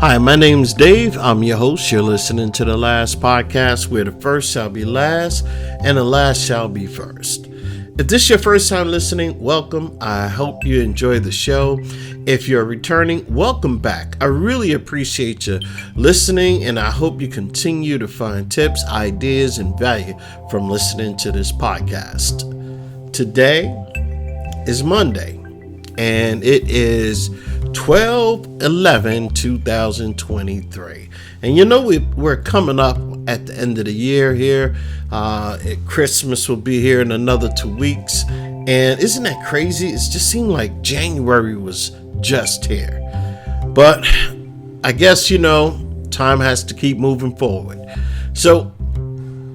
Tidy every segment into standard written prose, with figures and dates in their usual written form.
Hi, my name's Dave. I'm your host. You're listening to The Last Podcast, where the first shall be last and the last shall be first. If this is your first time listening, welcome. I hope you enjoy the show. If you're returning, welcome back. I really appreciate you listening, and I hope you continue to find tips, ideas, and value from listening to this podcast. Today is Monday, and it is 12/11/2023. And you know, we're coming up at the end of the year here. Christmas will be here in another 2 weeks. And isn't that crazy? It just seemed like January was just here. But I guess, time has to keep moving forward. So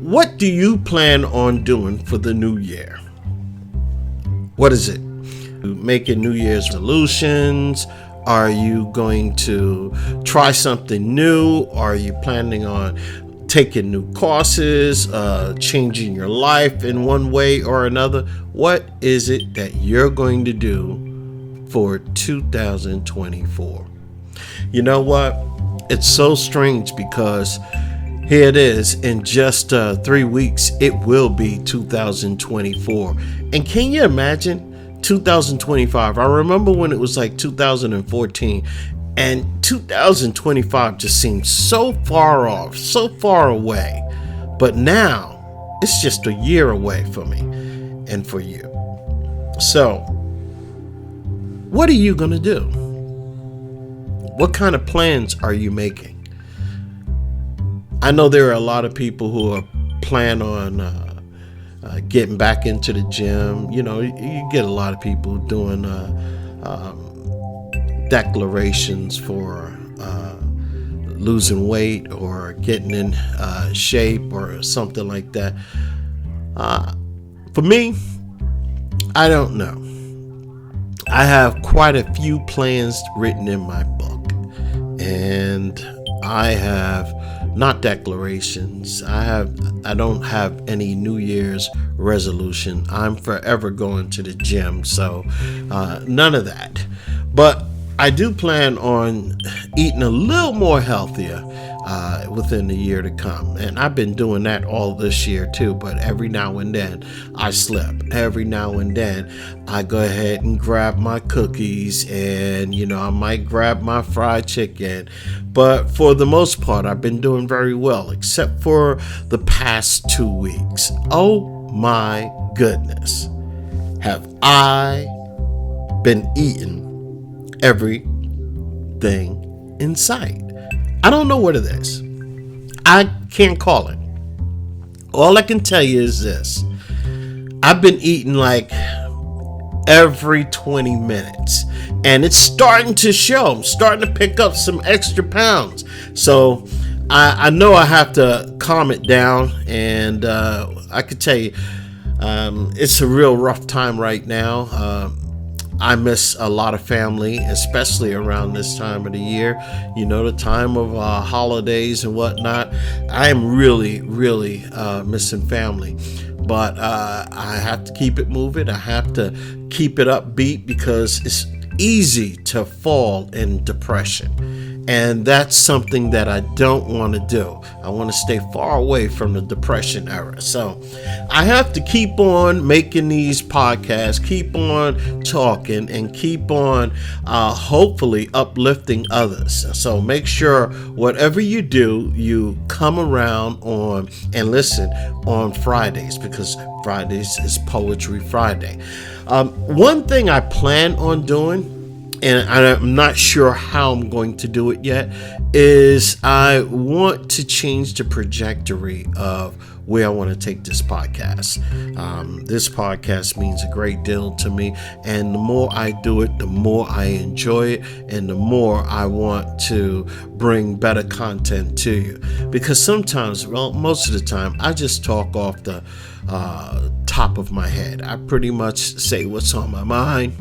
what do you plan on doing for the new year? What is it? Making New Year's resolutions? Are you going to try something new? Are you planning on taking new courses, changing your life in one way or another? What is it that you're going to do for 2024? You know what? It's so strange because here it is, in just 3 weeks, it will be 2024. And can you imagine 2025? I remember when it was like 2014, and 2025 just seems so far off, so far away. But now it's just a year away for me and for you. So what are you going to do? What kind of plans are you making? I know there are a lot of people who are planning on getting back into the gym. You get a lot of people doing declarations for losing weight or getting in shape or something like that. For me, I don't know. I have quite a few plans written in my book, and I have not declarations. I don't have any New Year's resolution. I'm forever going to the gym, so none of that. But I do plan on eating a little more healthier within the year to come. And I've been doing that all this year too, but every now and then I slip. Every now and then I go ahead and grab my cookies, and I might grab my fried chicken. But for the most part, I've been doing very well, except for the past 2 weeks. Oh my goodness. Have I been eating everything in sight? I don't know what it is. I can't call it. All I can tell you is this: I've been eating like every 20 minutes, and it's starting to show. I'm starting to pick up some extra pounds. So I know I have to calm it down, and I could tell you it's a real rough time right now. I miss a lot of family, especially around this time of the year, the time of holidays and whatnot. I am really, really missing family. But I have to keep it moving. I have to keep it upbeat, because it's easy to fall in depression. And that's something that I don't want to do. I want to stay far away from the depression era. So I have to keep on making these podcasts, keep on talking, and keep on hopefully uplifting others. So make sure whatever you do, you come around on and listen on Fridays, because Fridays is Poetry Friday. One thing I plan on doing, and I'm not sure how I'm going to do it yet, is I want to change the trajectory of where I want to take this podcast. This podcast means a great deal to me, and the more I do it, the more I enjoy it, and the more I want to bring better content to you. Because sometimes, most of the time, I just talk off the top of my head. I pretty much say what's on my mind.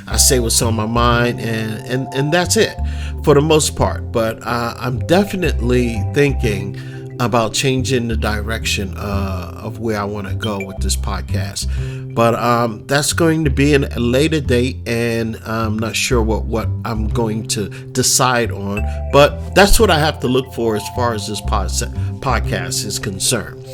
I say what's on my mind, and that's it for the most part. But I'm definitely thinking about changing the direction of where I want to go with this podcast. But that's going to be in a later date, and I'm not sure what I'm going to decide on. But that's what I have to look for as far as this podcast is concerned.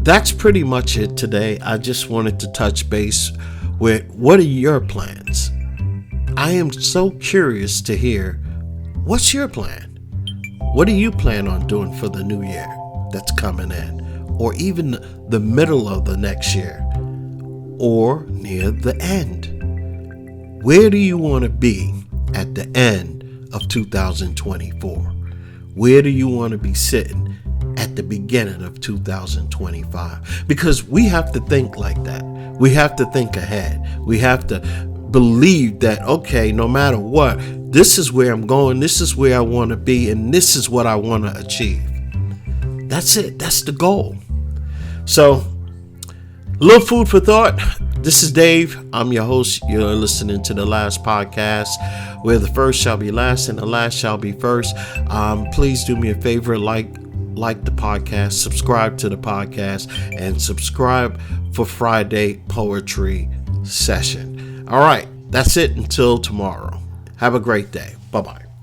That's pretty much it today. I just wanted to touch base with what are your plans? I am so curious to hear, what's your plan? What do you plan on doing for the new year that's coming in? Or even the middle of the next year? Or near the end? Where do you want to be at the end of 2024? Where do you want to be sitting at the beginning of 2025? Because we have to think like that. We have to think ahead. We have to believe that, okay, no matter what, this is where I'm going, this is where I want to be, and this is what I want to achieve. That's it. That's the goal. So, a little food for thought. This is Dave. I'm your host. You're listening to The Last Podcast, where the first shall be last and the last shall be first. Please do me a favor, like the podcast, subscribe to the podcast, and subscribe for Friday Poetry Session. All right, that's it until tomorrow. Have a great day. Bye-bye.